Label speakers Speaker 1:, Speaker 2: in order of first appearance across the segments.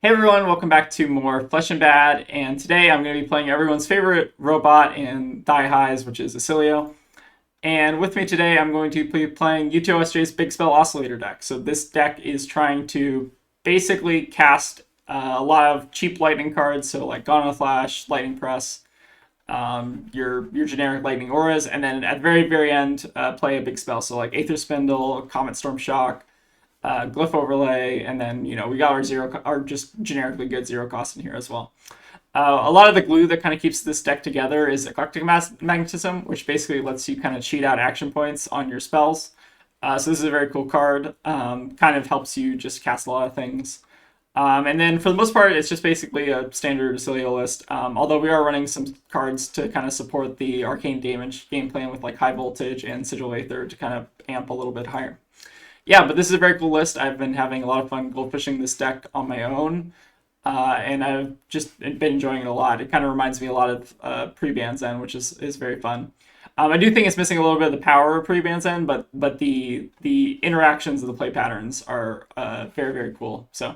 Speaker 1: Hey everyone, welcome back to more Flesh and Bad, and today I'm going to be playing everyone's favorite robot in Die Highs, which is Oscilio. And with me today, I'm going to be playing YuutoSJ's Big Spell Oscillator deck. So this deck is trying to basically cast a lot of cheap lightning cards, so like Gone with Flash, Lightning Press, your generic lightning auras, and then at the very end, play a big spell. So like Aether Spindle, Comet Storm Shock, glyph overlay, and then we got our just generically good zero cost in here as well. A lot of the glue that kind of keeps this deck together is eclectic magnetism, which basically lets you kind of cheat out action points on your spells. So this is a very cool card. Kind of helps you just cast a lot of things. And then for the most part, it's just basically a standard Oscilio list. Although we are running some cards to kind of support the arcane damage game plan with like high voltage and sigil aether to kind of amp a little bit higher. Yeah, but this is a very cool list. I've been having a lot of fun goldfishing this deck on my own, and I've just been enjoying it a lot. It kind of reminds me a lot of pre-Banzen, which is very fun. I do think it's missing a little bit of the power of pre-Banzen, but the interactions of the play patterns are very cool. So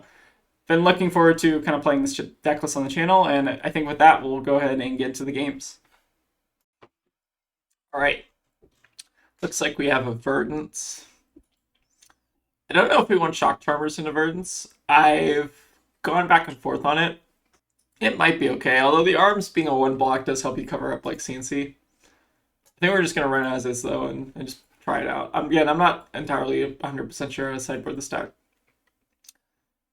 Speaker 1: been looking forward to kind of playing this deck list on the channel, and I think with that we'll go ahead and get into the games. All right, looks like we have a Verdance. I don't know if we want Shock Charmers into Verdance. I've gone back and forth on it. It might be okay, although the arms being a one block does help you cover up like CNC. I think we're just going to run as is though and just try it out. Again, I'm not entirely 100% sure how to sideboard this deck.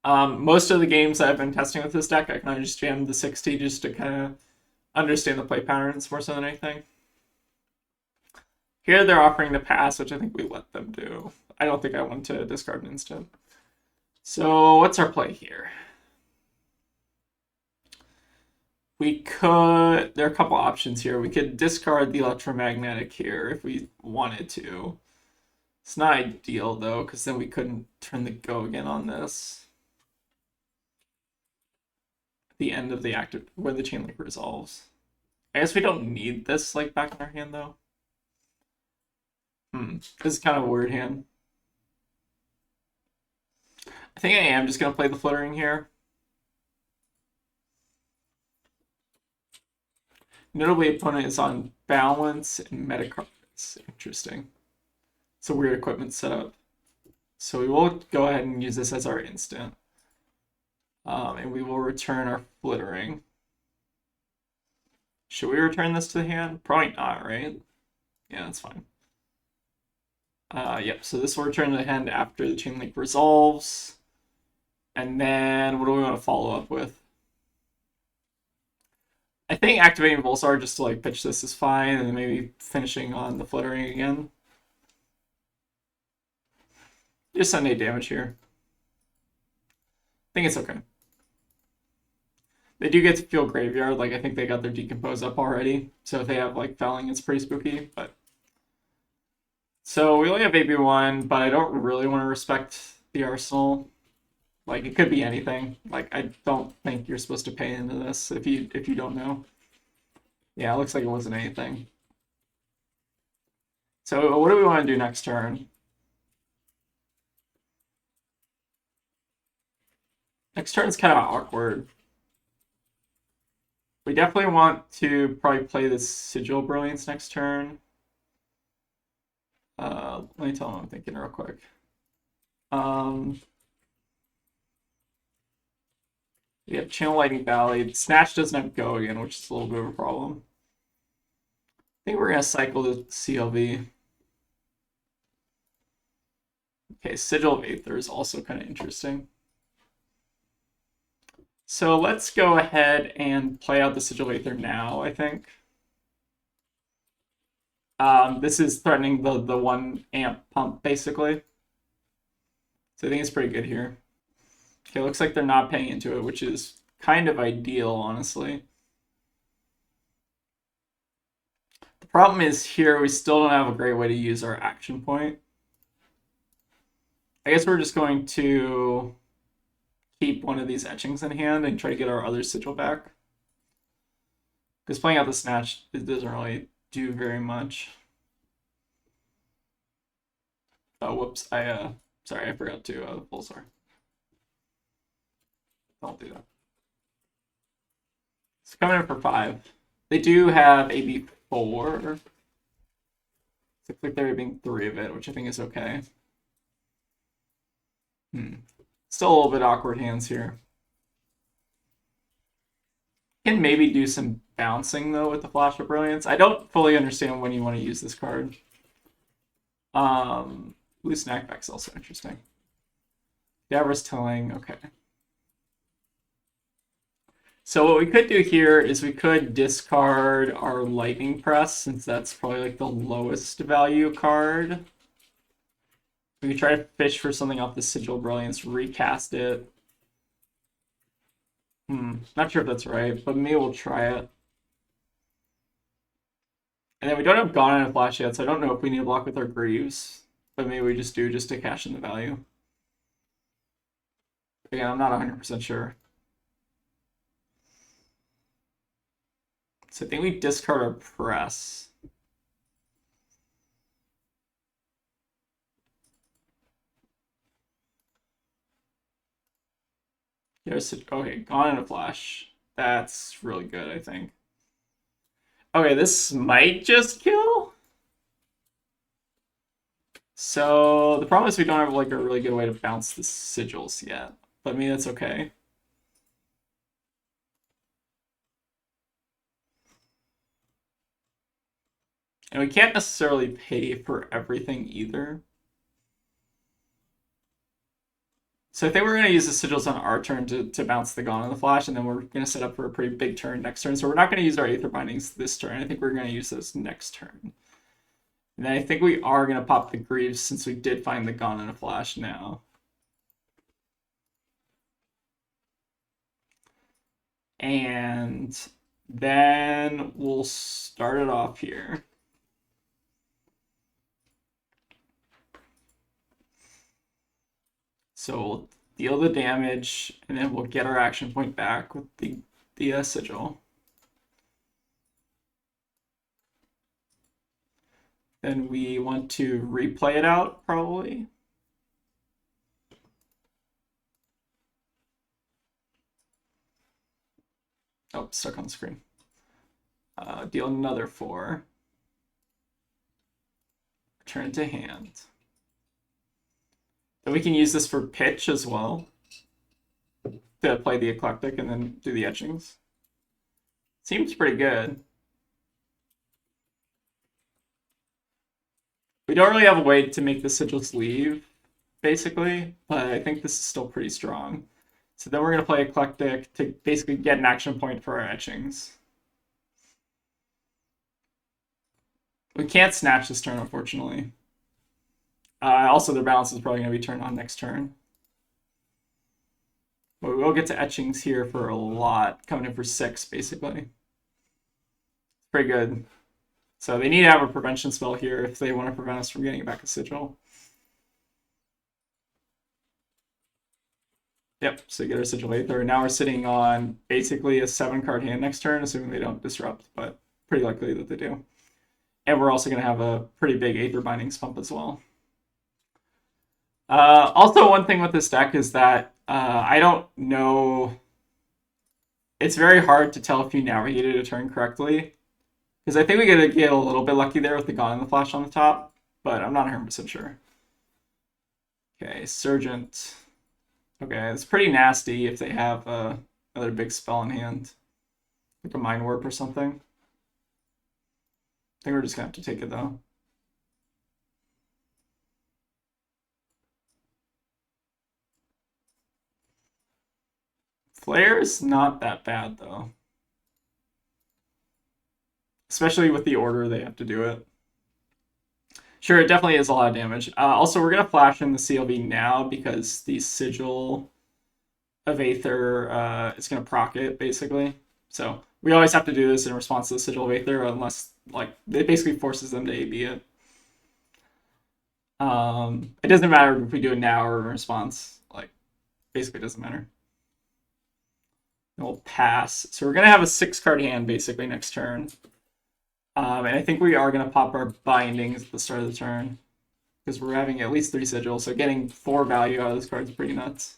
Speaker 1: Most of the games I've been testing with this deck, I kind of just jammed the 60 just to kind of understand the play patterns more so than anything. Here they're offering the pass, which I think we let them do. I don't think I want to discard an instant. So what's our play here? We could, there are a couple options here. We could discard the electromagnetic here if we wanted to. It's not ideal though, because then we couldn't turn the go again on this. The end of the active, where the chain link resolves. I guess we don't need this like back in our hand though. This is kind of a weird hand. I think I am just going to play the fluttering here. Notably, opponent is on balance and meta cards. Interesting. It's a weird equipment setup. So we will go ahead and use this as our instant. And we will return our flittering. Should we return this to the hand? Probably not, right? Yeah, that's fine. Yep, so this will return to the hand after the chain link resolves. And then what do we want to follow up with? I think activating Volsar just to like pitch this is fine, and then maybe finishing on the fluttering again. Just send 8 damage here. I think it's okay. They do get to feel graveyard, like I think they got their decompose up already. So if they have like felling, it's pretty spooky, but. So we only have AB1, but I don't really want to respect the arsenal. Like it could be anything. Like I don't think you're supposed to pay into this if you don't know. Yeah, it looks like it wasn't anything. So what do we want to do next turn? Next turn's kind of awkward. We definitely want to probably play this Sigil Brilliance next turn. Let me tell them I'm thinking real quick. We have Channel Lightning Valley. Snatch doesn't have Go again, which is a little bit of a problem. I think we're going to cycle the CLV. Okay, Sigil of Aether is also kind of interesting. So let's go ahead and play out the Sigil of Aether now, I think. This is threatening the 1 amp pump, basically. So I think it's pretty good here. Okay, looks like they're not paying into it, which is kind of ideal, honestly. The problem is here we still don't have a great way to use our action point. I guess we're just going to keep one of these etchings in hand and try to get our other sigil back. Because playing out the snatch, it doesn't really do very much. Oh, whoops! Sorry, I forgot to Pulsar. Don't do that. It's coming in for 5. They do have AB4. Looks like there being 3 of it, which I think is okay. Still a little bit awkward hands here. Can maybe do some bouncing though with the Flash of Brilliance. I don't fully understand when you want to use this card. Blue Snackback's also interesting. Davros Tilling, okay. So what we could do here is we could discard our Lightning Press, since that's probably like the lowest value card. We could try to fish for something off the Sigil of Brilliance, recast it. Not sure if that's right, but maybe we'll try it. And then we don't have Gone in a Flash yet, so I don't know if we need to block with our Greaves. But maybe we just do, just to cash in the value. Again, I'm not 100% sure. So I think we discard our Press. Okay, Gone in a Flash. That's really good, I think. Okay, this might just kill. So the problem is we don't have like a really good way to bounce the sigils yet, but I mean that's okay. And we can't necessarily pay for everything either. So I think we're going to use the sigils on our turn to bounce the Gone in the Flash, and then we're going to set up for a pretty big turn next turn. So we're not going to use our Aether Bindings this turn. I think we're going to use those next turn. And then I think we are going to pop the Greaves since we did find the Gone in a Flash now. And then we'll start it off here. So we'll deal the damage, and then we'll get our action point back with the Sigil. Then we want to replay it out, probably. Oh, stuck on the screen. Deal another 4. Return it to hand. Then we can use this for pitch as well, to play the Eclectic and then do the etchings. Seems pretty good. We don't really have a way to make the sigils leave, basically, but I think this is still pretty strong. So then we're going to play Eclectic to basically get an action point for our etchings. We can't snatch this turn, unfortunately. Also, their balance is probably going to be turned on next turn. But we will get to etchings here for a lot, coming in for 6, basically. Pretty good. So they need to have a prevention spell here if they want to prevent us from getting back a sigil. Yep, so get our Sigil Aether. Now we're sitting on basically a 7-card hand next turn, assuming they don't disrupt, but pretty likely that they do. And we're also going to have a pretty big Aether Bindings pump as well. Also, one thing with this deck is that I don't know. It's very hard to tell if you navigated a turn correctly. Because I think we get a little bit lucky there with the Gone in the Flash on the top, but I'm not 100% sure. Okay, Surgent. Okay, it's pretty nasty if they have another big spell in hand. Like a Mind Warp or something. I think we're just going to have to take it, though. Flare is not that bad, though. Especially with the order they have to do it. Sure, it definitely is a lot of damage. Also, we're going to flash in the CLV now because the Sigil of Aether is going to proc it, basically. So we always have to do this in response to the Sigil of Aether, unless, like, it basically forces them to AB it. It doesn't matter if we do it now or in response. Like, basically it doesn't matter. And we'll pass. So we're going to have a 6-card hand, basically, next turn. And I think we are going to pop our bindings at the start of the turn. Because we're having at least 3 sigils, so getting 4 value out of this card is pretty nuts.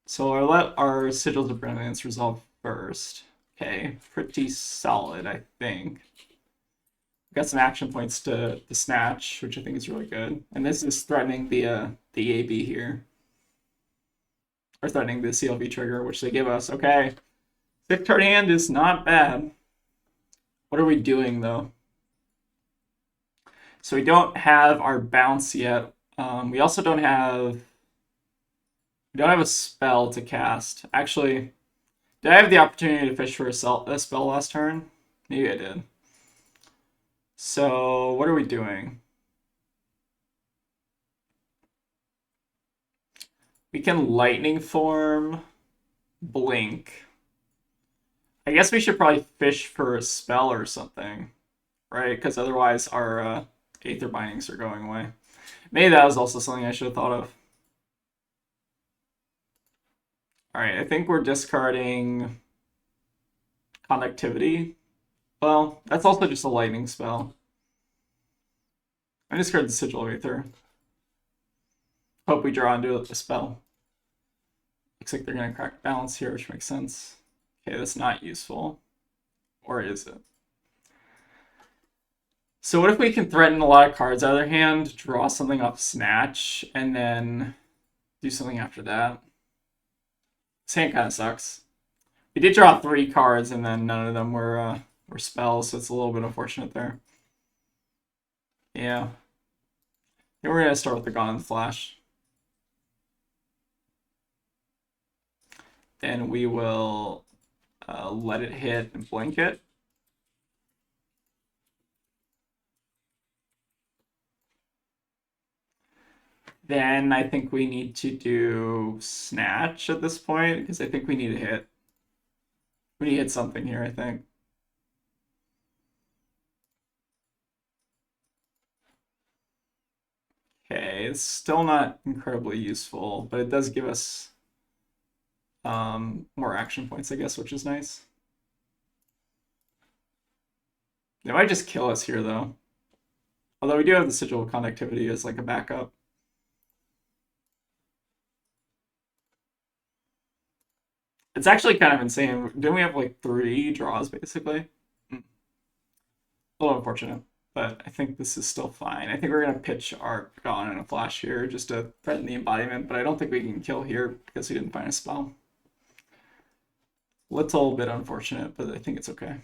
Speaker 1: So I'll let our Sigils of Brilliance resolve first. Okay, pretty solid, I think. Got some action points to snatch, which I think is really good. And this is threatening the AB here. Or threatening the CLV trigger, which they give us. Okay. 6-card hand is not bad. What are we doing, though? So we don't have our bounce yet. We also don't have... We don't have a spell to cast. Actually, did I have the opportunity to fish for a spell last turn? Maybe I did. So what are we doing? We can lightning form, blink. I guess we should probably fish for a spell or something, right? Because otherwise our Aether Bindings are going away. Maybe that was also something I should have thought of. Alright, I think we're discarding Conductivity. Well, that's also just a lightning spell. I discard the Sigil of Aether. Hope we draw into a spell. Looks like they're going to crack balance here, which makes sense. Okay, that's not useful. Or is it? So what if we can threaten a lot of cards out of their hand, draw something off Snatch, and then do something after that? This hand kind of sucks. We did draw 3 cards, and then none of them were spells, so it's a little bit unfortunate there. Yeah. Then we're going to start with the Gone Flash. Then we will let it hit and blink it. Then I think we need to do Snatch at this point, because I think we need a hit. We need to hit something here, I think. Okay, it's still not incredibly useful, but it does give us more action points, I guess, which is nice. They might just kill us here, though. Although we do have the Sigil of Conductivity as like a backup. It's actually kind of insane. Didn't we have like 3 draws, basically? A little unfortunate, but I think this is still fine. I think we're going to pitch our Gone and a Flash here just to threaten the embodiment, but I don't think we can kill here because we didn't find a spell. Little bit unfortunate, but I think it's okay.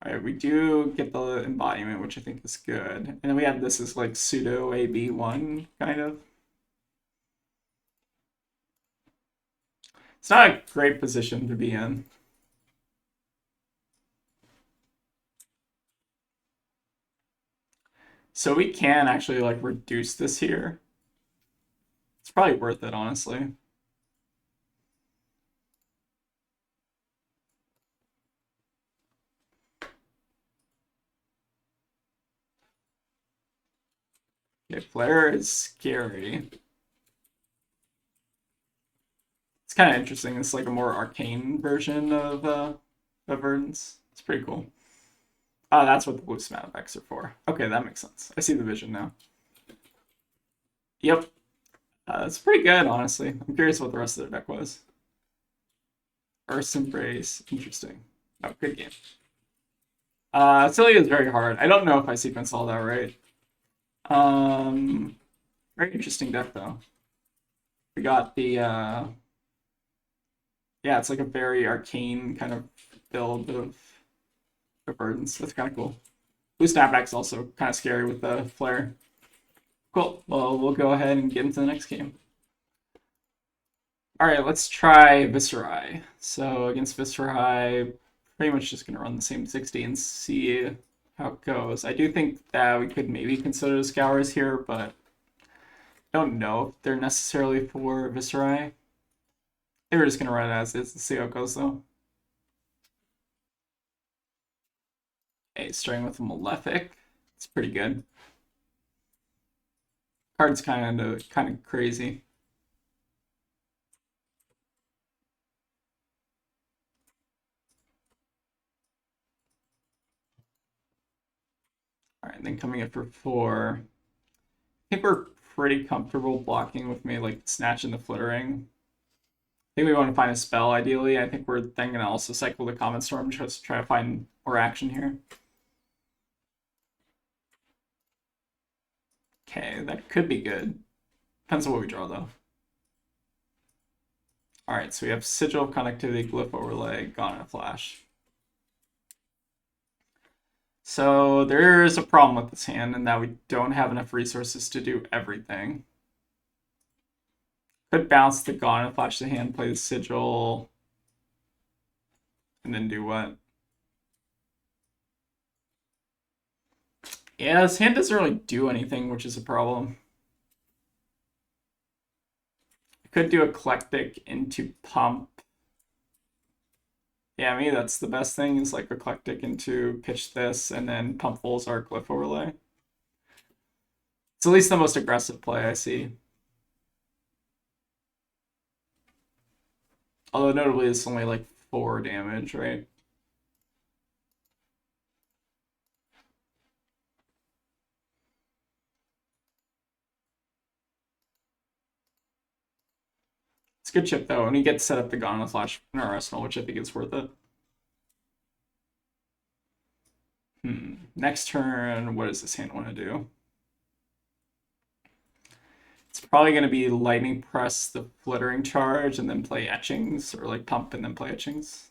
Speaker 1: Alright, we do get the embodiment, which I think is good. And then we have this as like pseudo AB1, kind of. It's not a great position to be in. So we can actually like reduce this here. It's probably worth it, honestly. Okay, Flare is scary. It's kind of interesting. It's like a more arcane version of Verdance. It's pretty cool. Oh, that's what the blue smat effects are for. Okay, that makes sense. I see the vision now. Yep. It's pretty good, honestly. I'm curious what the rest of their deck was. Earth's Embrace. Interesting. Oh, good game. Oscilio is very hard. I don't know if I sequenced all that right. Very interesting deck, though. We got the... yeah, it's like a very arcane kind of build of Verdance. That's kind of cool. Blue Snapback's also kind of scary with the flare. Cool. Well, we'll go ahead and get into the next game. All right, let's try Viserai. So against Viserai, pretty much just gonna run the same 60 and see how it goes. I do think that we could maybe consider Scours here, but I don't know if they're necessarily for Viserai. They were just gonna run it as is and see how it goes though. Okay, starting with Malefic. It's pretty good. Card's kind of crazy. All right, and then coming in for 4. I think we're pretty comfortable blocking with me, like Snatch and the Flittering. I think we want to find a spell, ideally. I think we're then going to also cycle the Comet Storm just to try to find more action here. Okay, that could be good. Depends on what we draw, though. Alright, so we have Sigil of Connectivity, Glyph Overlay, Gone in a Flash. So there is a problem with this hand in that we don't have enough resources to do everything. Could bounce the Gone in a Flash the hand, play the Sigil, and then do what? Yeah, this hand doesn't really do anything, which is a problem. I could do Eclectic into Pump. Yeah, maybe that's the best thing, is like Eclectic into pitch this, and then Pump Volzar Glyph Overlay. It's at least the most aggressive play I see. Although notably it's only like 4 damage, right? It's a good chip though, and we get to set up the Gone in a Flash in our arsenal, which I think is worth it. Next turn, what does this hand want to do? It's probably going to be Lightning Press the Flittering Charge and then play Etchings, or like Pump and then play Etchings.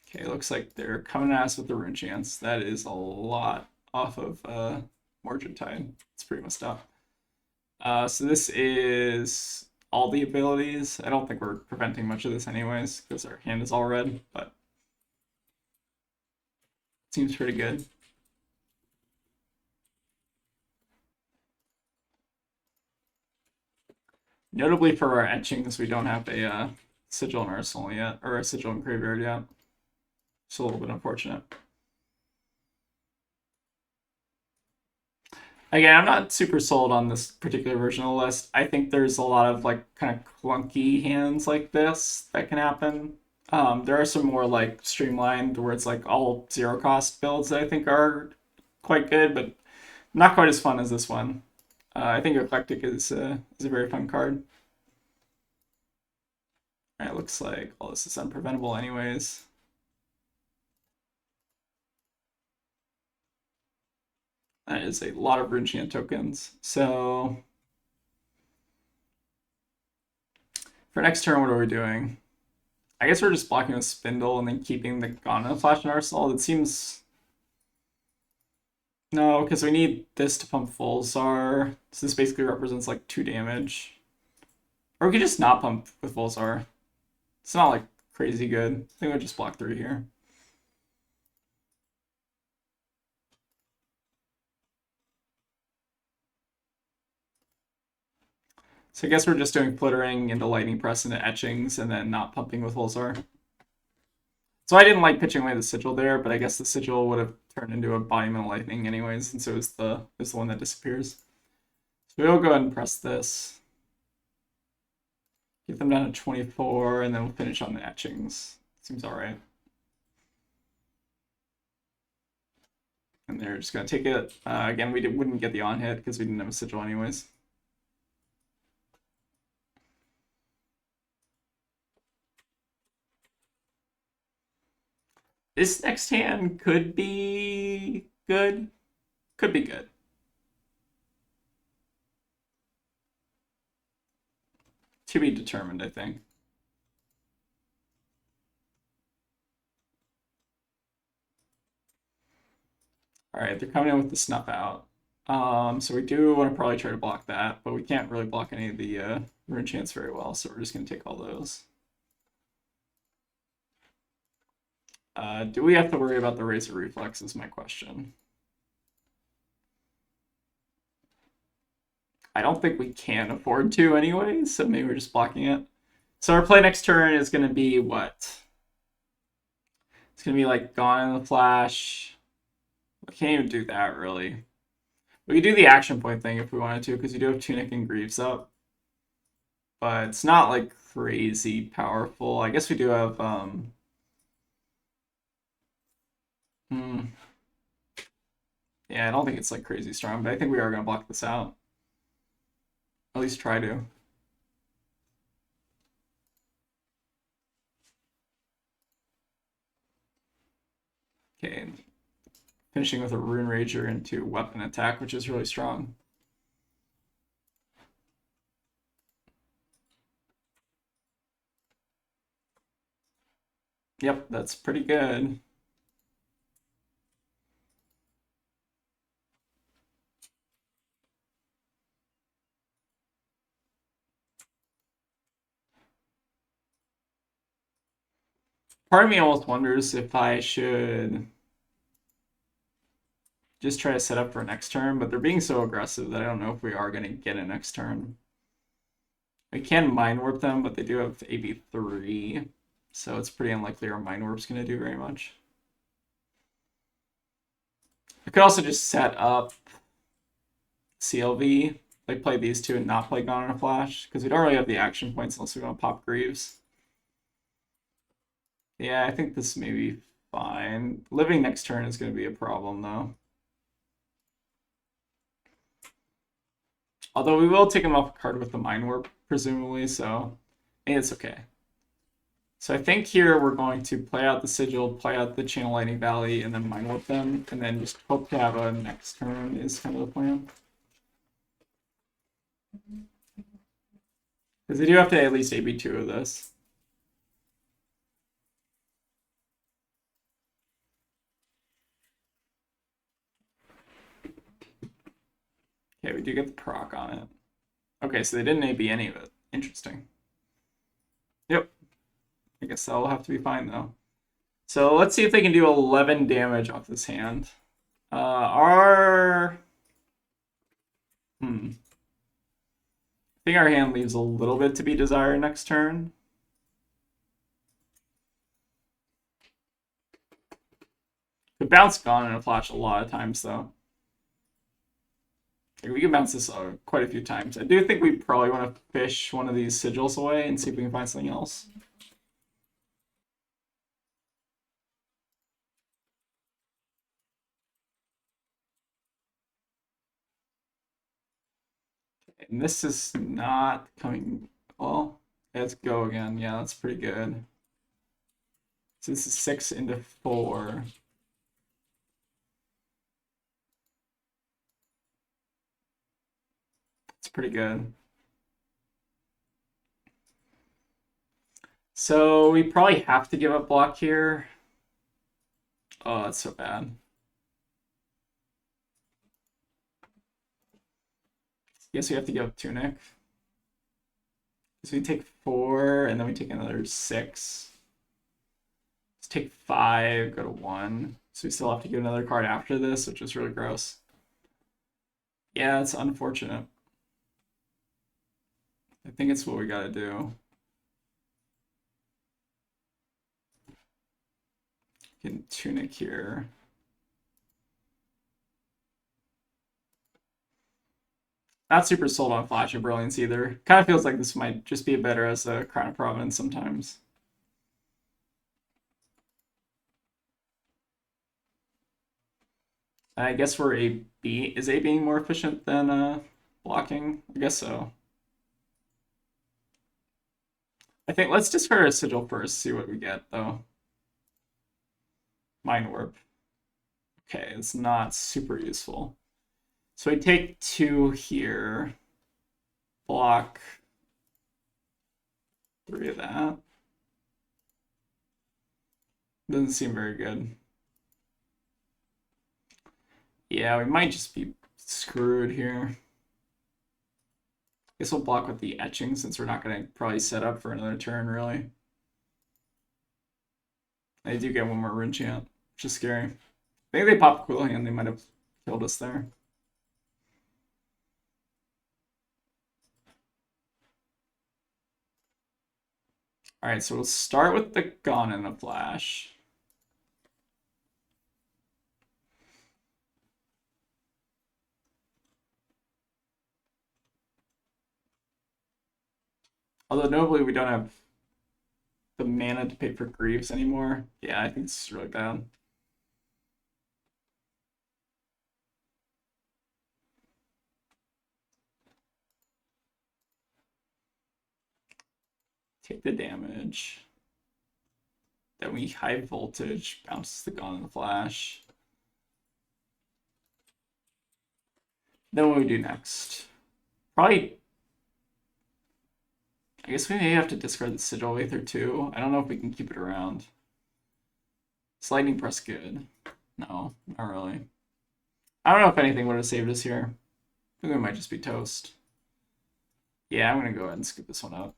Speaker 1: Okay, looks like they're coming at us with the Rune Chance. That is a lot off of Margin Tide. It's pretty messed up. So this is all the abilities. I don't think we're preventing much of this anyways, because our hand is all red, but it seems pretty good. Notably for our etchings, we don't have a Sigil in Arsenal yet, or a Sigil in Graveyard yet. It's a little bit unfortunate. Again, I'm not super sold on this particular version of the list. I think there's a lot of like kind of clunky hands like this that can happen. There are some more like streamlined where it's like all 0 cost builds that I think are quite good, but not quite as fun as this one. I think Eclectic is a very fun card. All right, looks like all this is unpreventable anyways. That is a lot of Rune Chant tokens. So for next turn, what are we doing? I guess we're just blocking with Spindle and then keeping the Gone in a Flash in Arsenal. It seems... No, because we need this to pump Volzar. So this basically represents like 2 damage. Or we could just not pump with Volzar. It's not like crazy good. I think we'll just block 3 here. So I guess we're just doing Flittering into Lightning Press into Etchings and then not pumping with Volzar. So I didn't like pitching away the Sigil there, but I guess the Sigil would have turned into a Embodiment of Lightning anyways, and so it was the one that disappears. So we'll go ahead and press this. Get them down to 24, and then we'll finish on the Etchings. Seems alright. And they're just going to take it. Again, we wouldn't get the on-hit because we didn't have a Sigil anyways. This next hand could be good. Could be good. To be determined, I think. Alright, they're coming in with the Snuff Out. So we do want to probably try to block that, but we can't really block any of the Rune Chants very well, so we're just going to take all those. Do we have to worry about the Razor Reflex is my question. I don't think we can afford to anyway, so maybe we're just blocking it. So our play next turn is going to be what? It's going to be like Gone in the Flash. We can't even do that, really. We could do the action point thing if we wanted to, because you do have Tunic and Greaves up. But it's not, like, crazy powerful. I guess we do have, Yeah, Yeah, I don't think it's like crazy strong, but I think we are gonna block this out. At least try to. Okay, finishing with a Rune Rager into weapon attack, which is really strong. Yep, that's pretty good. Part of me almost wonders if I should just try to set up for next turn, but they're being so aggressive that I don't know if we are going to get a next turn. We can Mind Warp them, but they do have AB3, so it's pretty unlikely our Mind Warp's going to do very much. I could also just set up CLV, like play these two and not play Gone in a Flash, because we don't really have the action points unless we want to pop Greaves. Yeah, I think this may be fine. Living next turn is going to be a problem, though. Although we will take him off a card with the Mind Warp, presumably, so it's okay. So I think here we're going to play out the Sigil, play out the Channel Lightning Valley, and then Mind Warp them, and then just hope to have a next turn is kind of the plan. Because they do have to at least AB2 of this. Okay, we do get the proc on it. Okay, so they didn't AB any of it. Interesting. Yep. I guess that'll have to be fine, though. So let's see if they can do 11 damage off this hand. I think our hand leaves a little bit to be desired next turn. The bounce Gone in a Flash a lot of times, though. We can bounce this quite a few times. I do think we probably want to fish one of these sigils away and see if we can find something else. And this is not coming. Well, let's go again. Yeah, that's pretty good. So this is 6 into 4. It's pretty good. So we probably have to give up block here. Oh, that's so bad. Guess we have to give up Tunic. So we take 4, and then we take another 6. Let's take 5, go to 1. So we still have to get another card after this, which is really gross. Yeah, it's unfortunate. I think it's what we gotta do. Get Tunic here. Not super sold on Flash of Brilliance either. Kind of feels like this might just be better as a Crown of Providence sometimes. I guess we're AB. Is A being more efficient than blocking? I guess so. I think let's discard a Sigil first, see what we get, though. Mind Warp. Okay, it's not super useful. So we take 2 here. Block 3 of that. Doesn't seem very good. Yeah, we might just be screwed here. Guess we'll block with the etching since we're not going to probably set up for another turn, really. They do get one more Rune Chant, which is scary. I think they pop Cool Hand, they might have killed us there. Alright, so we'll start with the Gone in a Flash. Although notably we don't have the mana to pay for Greaves anymore. Yeah, I think this is really bad. Take the damage. Then we high voltage, bounces the gun in the flash. Then what do we do next? Probably, I guess we may have to discard the Sigil Aether too. I don't know if we can keep it around. Is Lightning Press good? No, not really. I don't know if anything would have saved us here. I think we might just be toast. Yeah, I'm going to go ahead and scoop this one up.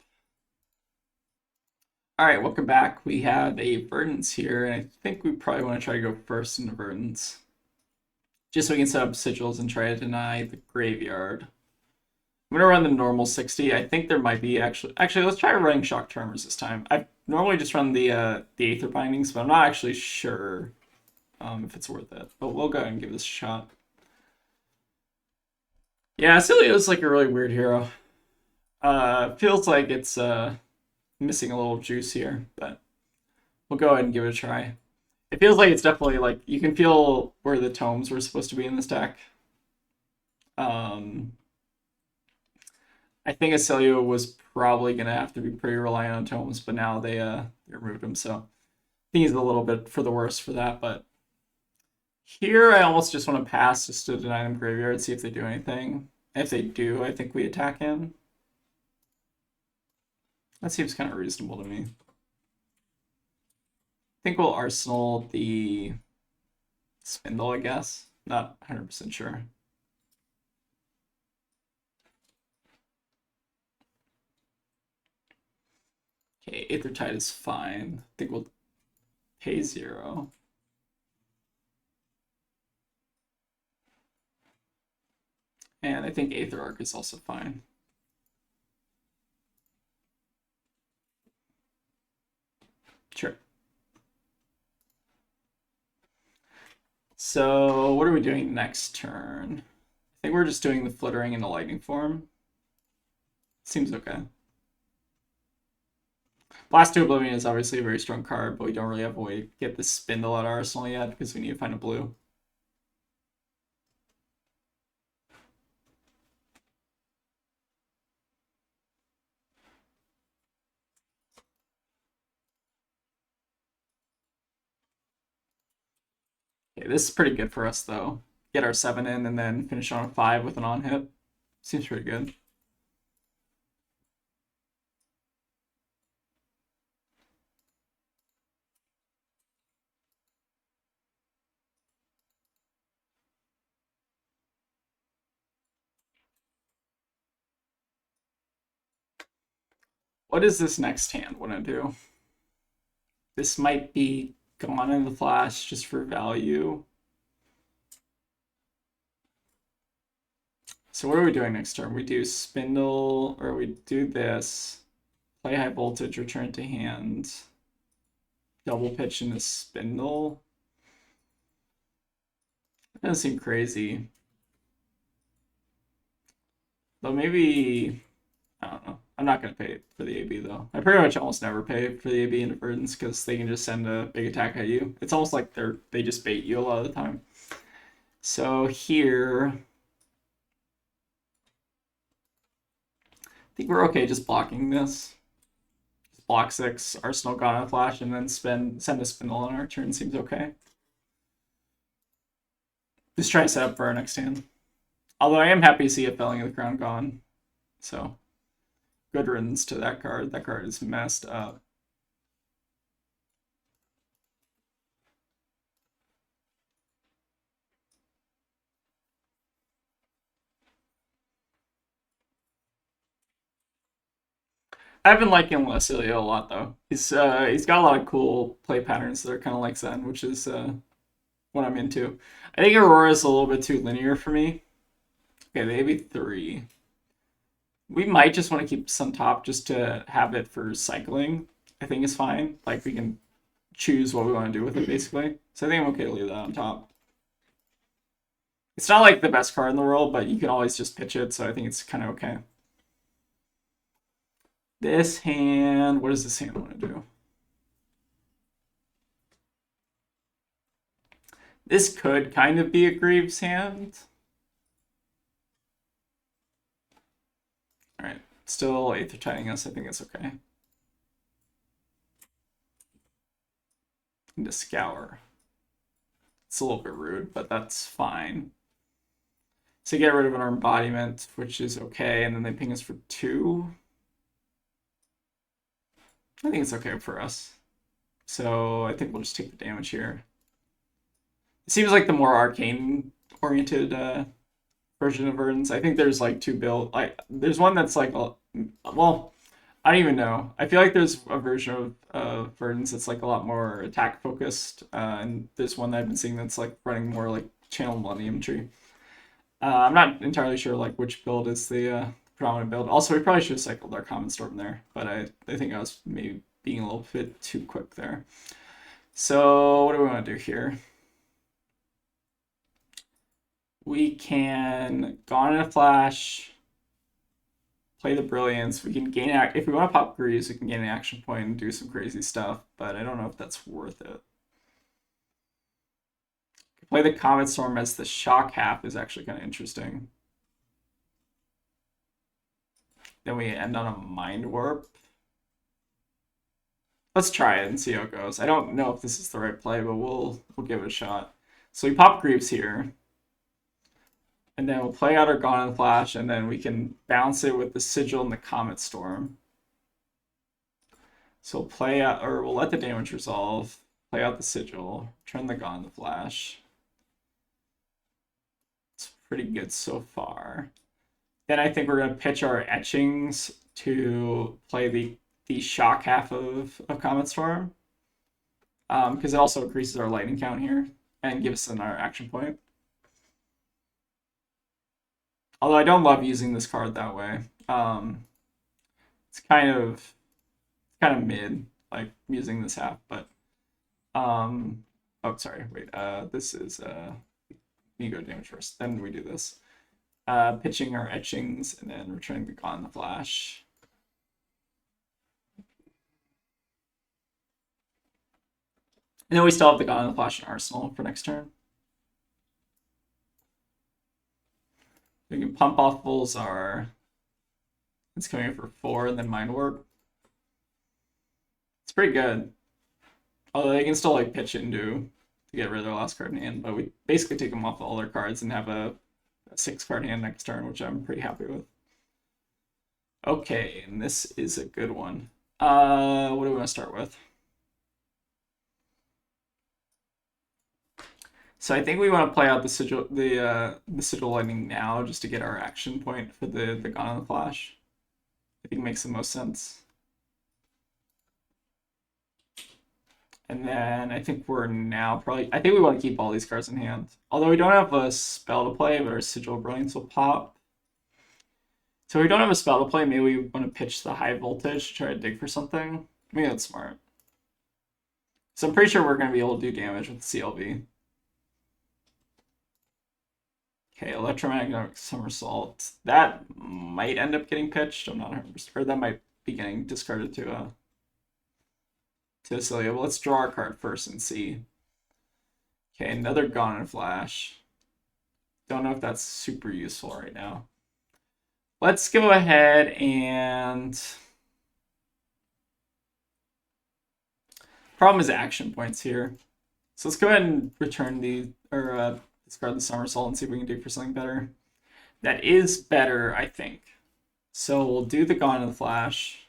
Speaker 1: All right, welcome back. We have a Verdance here, and I think we probably want to try to go first into Verdance. Just so we can set up sigils and try to deny the graveyard. I'm going to run the normal 60. I think there might be actually, let's try running Shock Tremors this time. I normally just run the Aether Bindings, but I'm not actually sure if it's worth it. But we'll go ahead and give this a shot. Yeah, Oscilio is like a really weird hero. Feels like it's missing a little juice here, but we'll go ahead and give it a try. It feels like it's definitely like you can feel where the tomes were supposed to be in this deck. I think Oscilio was probably gonna have to be pretty reliant on tomes, but now they removed him, so I think he's a little bit for the worse for that. But here I almost just want to pass just to deny them graveyard, see if they do anything. If they do, I think we attack him. That seems kind of reasonable to me. I think we'll Arsenal the Spindle, I guess. Not 100% sure. Okay, Aethertide is fine. I think we'll pay 0. And I think Aether Arc is also fine. Sure. So what are we doing next turn? I think we're just doing the Flittering in the Lightning form. Seems okay. Blast to Oblivion is obviously a very strong card, but we don't really have a way to get the Spindle out of our arsenal yet because we need to find a blue. Okay, this is pretty good for us though. Get our 7 in and then finish on a 5 with an on hit. Seems pretty good. What does this next hand want to do? This might be gone in the flash just for value. So what are we doing next turn? We do Spindle, or we do this. Play High Voltage, return to hand. Double pitch in the Spindle. That doesn't seem crazy. Though maybe, I don't know. I'm not going to pay for the AB though. I pretty much almost never pay for the AB into Verdance because they can just send a big attack at you. It's almost like they just bait you a lot of the time. So here, I think we're okay just blocking this. Just block 6, Arsenal gone on flash, and then send a Spindle on our turn seems okay. Just try to set up for our next hand. Although I am happy to see a Felling of the Crown gone. So good riddance to that card. That card is messed up. I've been liking Oscilio a lot though. He's got a lot of cool play patterns that are kind of like Zen, which is what I'm into. I think Aurora is a little bit too linear for me. Okay, maybe 3. We might just want to keep this on top just to have it for cycling. I think is fine. Like we can choose what we want to do with it basically. So I think I'm okay to leave that on top. It's not like the best card in the world, but you can always just pitch it, so I think it's kind of okay. This hand, what does this hand want to do? This could kind of be a Greaves hand. All right, still Aether Tiding us. I think it's okay. into Scour. It's a little bit rude, but that's fine. So get rid of our embodiment, which is okay, and then they ping us for 2. I think it's okay for us. So I think we'll just take the damage here. It seems like the more arcane-oriented version of Verdance. I think there's like 2 build. There's one that's like, well, I don't even know. I feel like there's a version of Verdance that's like a lot more attack focused, and there's one that I've been seeing that's like running more like Channel Millennium Tree. I'm not entirely sure like which build is the predominant build. Also, we probably should have cycled our Common Storm there, but I think I was maybe being a little bit too quick there. So what do we want to do here? We can Gone in a Flash, play the Brilliance. We can gain if we want to pop Greaves, we can gain an action point and do some crazy stuff, but I don't know if that's worth it. Play the Comet Storm as the shock half is actually kind of interesting. Then we end on a Mind Warp. Let's try it and see how it goes. I don't know if this is the right play, but we'll give it a shot. So we pop Greaves here. And then we'll play out our Gone in a Flash, and then we can bounce it with the Sigil and the Comet Storm. So we'll play out, or we'll let the damage resolve, play out the Sigil, turn the Gone in the Flash. It's pretty good so far. Then I think we're going to pitch our Etchings to play the shock half of Comet Storm. Because it also increases our lightning count here and gives us our action point. Although I don't love using this card that way. It's kind of mid, like using this half, but oh sorry, wait, this is you go damage first, then we do this. Pitching our Etchings and then returning the Gone in the Flash. And then we still have the Gone in the Flash in Arsenal for next turn. We can pump off Viserai. It's coming in for 4 and then Mind Warp. It's pretty good. Although they can still like pitch it to get rid of their last card in hand, but we basically take them off all their cards and have a 6-card hand next turn, which I'm pretty happy with. Okay, and this is a good one. What do we want to start with? So I think we want to play out the Sigil Lightning now just to get our action point for the Gone in the Flash. I think it makes the most sense. And then I think we're now probably... I think we want to keep all these cards in hand. Although we don't have a spell to play, but our Sigil Brilliance will pop. So if we don't have a spell to play, maybe we want to pitch the High Voltage to try to dig for something. Maybe that's smart. So I'm pretty sure we're going to be able to do damage with CLV. Okay, Electromagnetic Somersault. That might end up getting pitched. I'm not 100%, or that might be getting discarded to Oscilio. But let's draw our card first and see. Okay, another Gone in a Flash. Don't know if that's super useful right now. Let's go ahead and... Problem is action points here. So let's go ahead and return discard the Somersault and see if we can do for something better. That is better, I think. So we'll do the Gone in the Flash.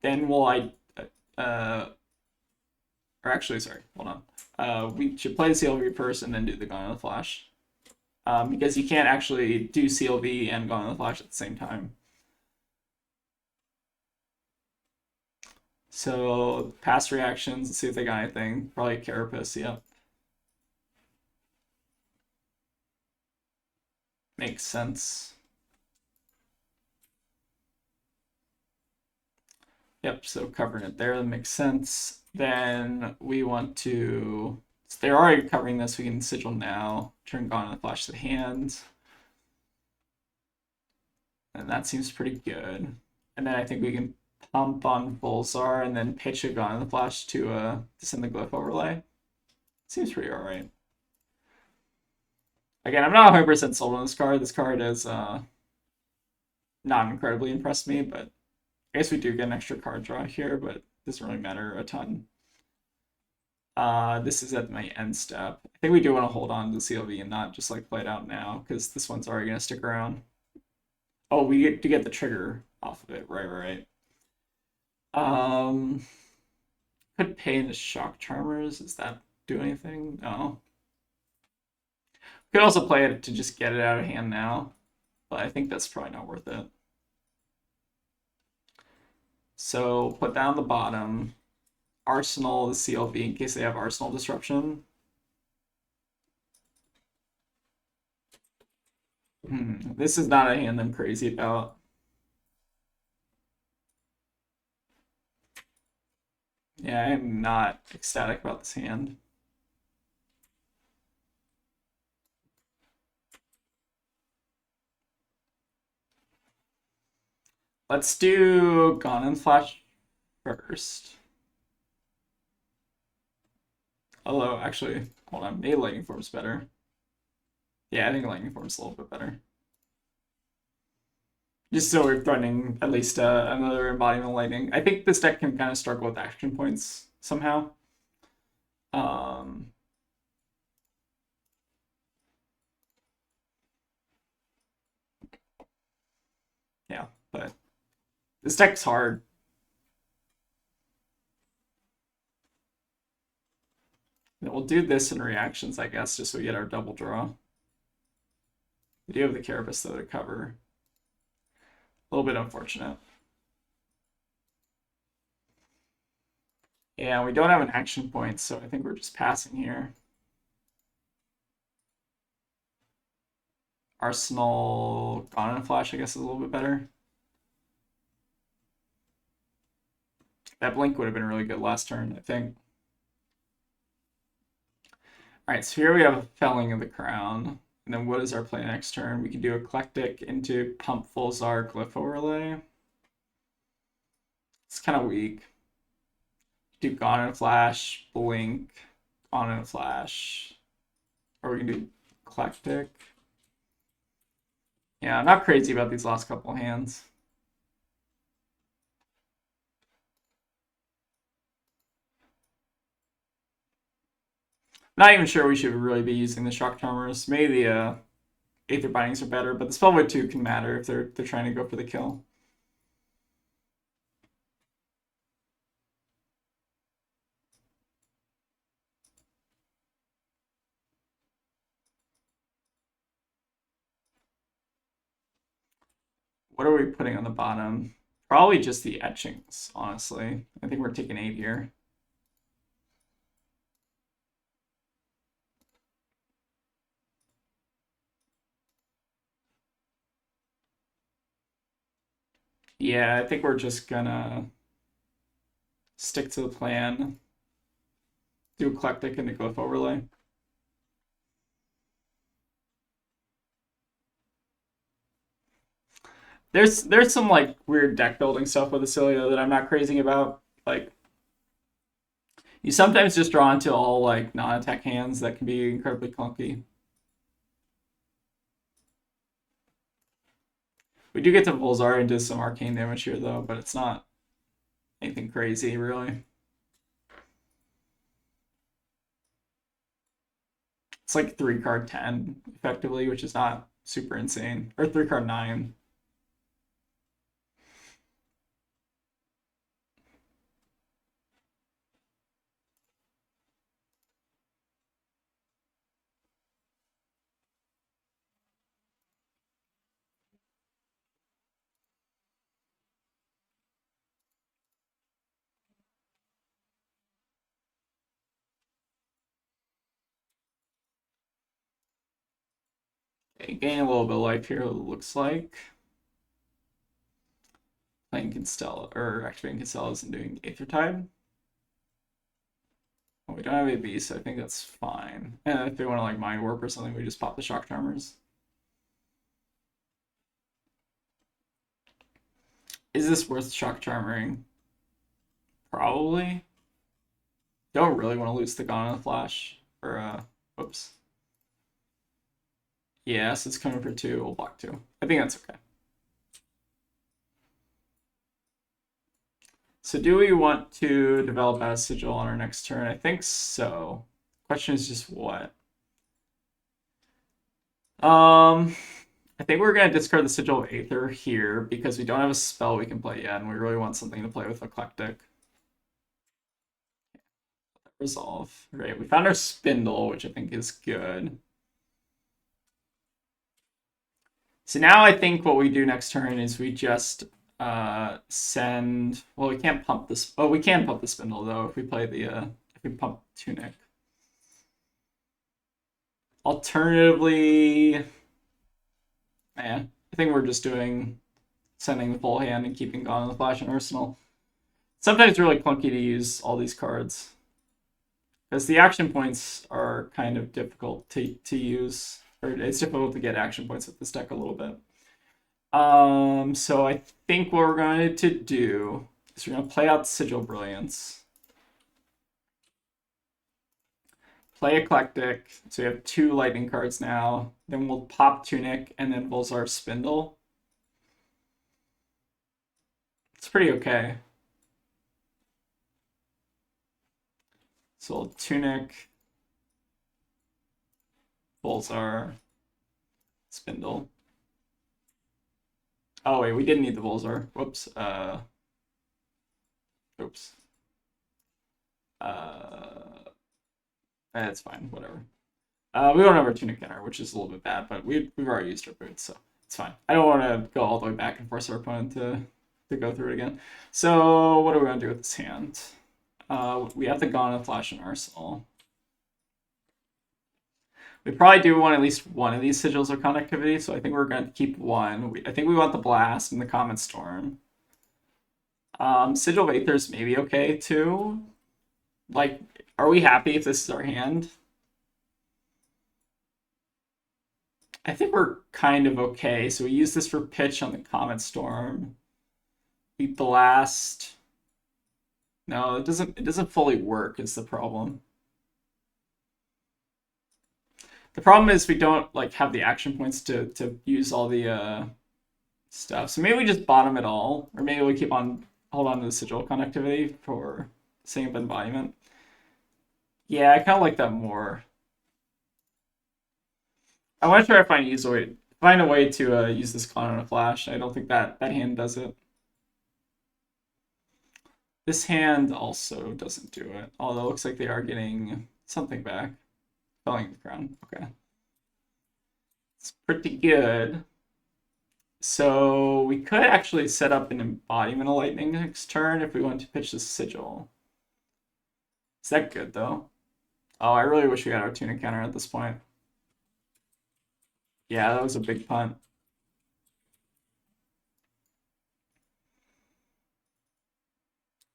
Speaker 1: Then we'll or actually, sorry, hold on. We should play the CLV first and then do the Gone in the Flash. Because you can't actually do CLV and Gone in the Flash at the same time. So past reactions, let's see if they got anything. Probably Carapace, yep. Makes sense. Yep, so covering it there, that makes sense. Then we want to, so they're already covering this, we can Sigil now, turn Gone in the Flash to the hand. And that seems pretty good. And then I think we can pump on Viserai and then pitch a Gone in the Flash to send the Glyph Overlay. Seems pretty alright. Again, I'm not 100% sold on this card. This card has not incredibly impressed me, but I guess we do get an extra card draw here, but doesn't really matter a ton. This is at my end step. I think we do want to hold on to CLV and not just like play it out now, because this one's already gonna stick around. Oh, we get to get the trigger off of it. Right. Could pay into shock charmers. Does that do anything? No. Could also play it to just get it out of hand now, but I think that's probably not worth it. So put down the bottom. Arsenal is CLV in case they have Arsenal disruption. This is not a hand I'm crazy about. Yeah, I'm not ecstatic about this hand. Let's do Gone and Flash first. Although, actually, hold on, maybe Lightning Form's better. Yeah, I think Lightning Form's a little bit better. Just so we're threatening at least another embodiment of lightning. I think this deck can kind of struggle with action points somehow. Yeah, but this deck's hard. And we'll do this in reactions, I guess, just so we get our double draw. We do have the Carapace, though, to cover. A little bit unfortunate. Yeah, we don't have an action point, so I think we're just passing here. Arsenal Gone and Flash, I guess, is a little bit better. That blink would have been really good last turn, I think. Alright, so here we have Felling of the Crown. And then what is our play next turn? We can do Eclectic into Pump Full Zar Glyph Overlay. It's kind of weak. Do Gone and Flash, Blink, Gone and Flash. Or we can do Eclectic. Yeah, I'm not crazy about these last couple hands. Not even sure we should really be using the Shock Charmers. Maybe the Aether Bindings are better, but the Spellvoid 2 can matter if they're trying to go for the kill. What are we putting on the bottom? Probably just the etchings, honestly. I think we're taking 8 here. Yeah, I think we're just gonna stick to the plan. Do Eclectic and the Glyph Overlay. There's some like weird deck building stuff with Oscilio that I'm not crazy about. Like you sometimes just draw into all like non-attack hands that can be incredibly clunky. We do get to Volzar and do some arcane damage here though, but it's not anything crazy really. It's like 3-card 10 effectively, which is not super insane. Or 3-card 9. Okay, gain a little bit of life here, it looks like. Playing Constella, or activating Constella's and doing Aethertide. Well, we don't have AB, so I think that's fine. And if they want to like Mind Warp or something, we just pop the Shock Charmers. Is this worth Shock Charmering? Probably. Don't really want to lose the Gone on the Flash. Or, whoops. Yes, it's coming for 2. We'll block 2. I think that's okay. So do we want to develop out a sigil on our next turn? I think so. Question is just what? I think we're gonna discard the Sigil of Aether here because we don't have a spell we can play yet, and we really want something to play with Eclectic. Resolve. Great. We found our Spindle, which I think is good. So now I think what we do next turn is we just send. Well, we can't pump this. Oh, we can pump the Spindle though if we play the if we pump Tunic. Alternatively, I think we're just sending the full hand and keeping Gone in the Flash and Arsenal. Sometimes it's really clunky to use all these cards because the action points are kind of difficult to use, or it's difficult to get action points with this deck a little bit. So I think what we're going to do is we're going to play out Sigil Brilliance. Play Eclectic, so we have 2 lightning cards now. Then we'll pop Tunic and then Volzar Spindle. It's pretty okay. So we'll Tunic, Volzar, Spindle. Oh wait, we didn't need the Volzar. Whoops. Oops. That's fine, whatever. We don't have our Tunic in our, which is a little bit bad, but we've already used our boots, so it's fine. I don't want to go all the way back and force our opponent to go through it again. So what are we going to do with this hand? We have the Gone and Flash in Arsenal. We probably do want at least one of these Sigils of Connectivity, so I think we're going to keep one. I think we want the Blast and the Comet Storm. Sigil of Aether's maybe okay too. Like, are we happy if this is our hand? I think we're kind of okay. So we use this for pitch on the Comet Storm. We blast. No, it doesn't fully work is the problem. The problem is we don't like have the action points to use all the stuff. So maybe we just bottom it all, or maybe we hold on to the Sigil Connectivity for setting up embodiment. Yeah, I kind of like that more. I want to try to find a way to use this Con on a Flash. I don't think that hand does it. This hand also doesn't do it, although it looks like they are getting something back. Felling the Crown. Okay. It's pretty good. So we could actually set up an embodiment of lightning next turn if we want to pitch this Sigil. Is that good though? Oh, I really wish we had our Tunic counter at this point. Yeah, that was a big punt.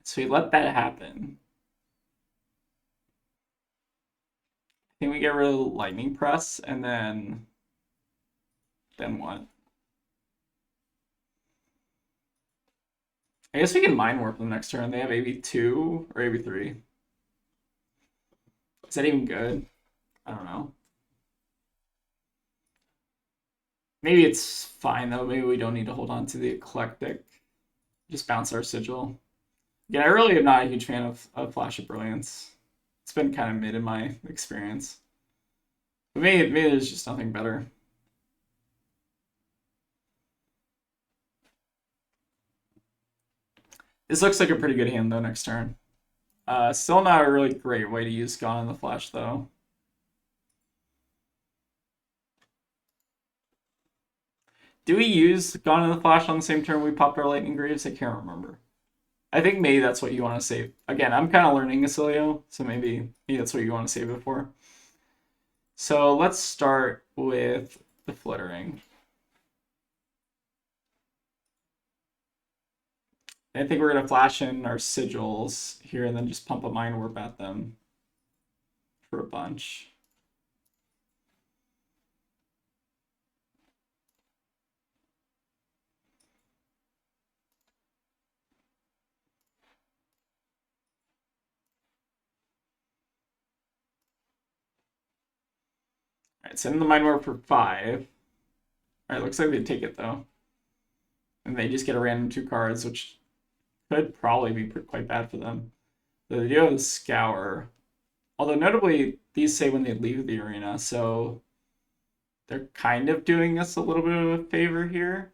Speaker 1: So we let that happen. I think we get rid of Lightning Press, and then what? I guess we can Mind Warp them next turn. They have AB2 or AB3. Is that even good? I don't know. Maybe it's fine though. Maybe we don't need to hold on to the Eclectic. Just bounce our Sigil. Yeah, I really am not a huge fan of Flash of Brilliance. It's been kind of mid in my experience. But maybe there's just nothing better. This looks like a pretty good hand though next turn. Still not a really great way to use Gone in the Flash though. Do we use Gone in the Flash on the same turn we popped our Lightning Greaves? I can't remember. I think maybe that's what you want to save. Again, I'm kind of learning Oscilio, so maybe that's what you want to save it for. So let's start with the Flittering. I think we're going to flash in our Sigils here and then just pump a Mind Warp at them for a bunch. Alright, send the Mind Warp for 5. Alright, looks like they take it though. And they just get a random 2 cards, which could probably be quite bad for them. They do have the Scour. Although notably, these say when they leave the arena, so they're kind of doing us a little bit of a favor here.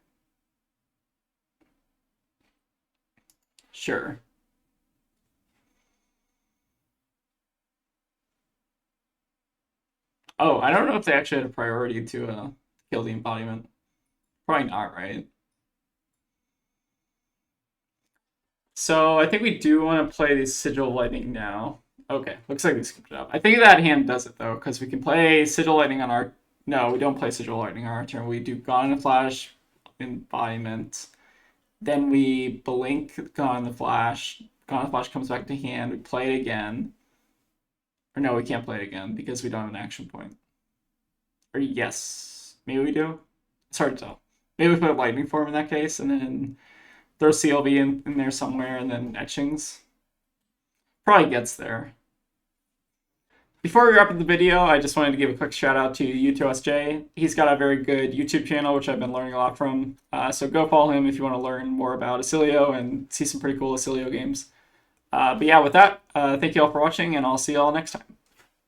Speaker 1: Sure. Oh, I don't know if they actually had a priority to kill the embodiment. Probably not, right? So I think we do want to play the Sigil Lightning now. Okay, looks like we skipped it up. I think that hand does it though, because we can play Sigil Lightning on our. No, we don't play Sigil Lightning on our turn. We do Gone in a Flash, Embodiment. Then we blink Gone in the Flash. Gone in the Flash comes back to hand. We play it again. Or no, we can't play it again because we don't have an action point. Or yes, maybe we do. It's hard to tell. Maybe we put a Lightning Form in that case, and then throw CLV in there somewhere, and then Etchings. Probably gets there. Before we wrap up the video, I just wanted to give a quick shout out to YuutoSJ. He's got a very good YouTube channel, which I've been learning a lot from. So go follow him if you want to learn more about Oscilio and see some pretty cool Oscilio games. But yeah, with that, thank you all for watching, and I'll see you all next time.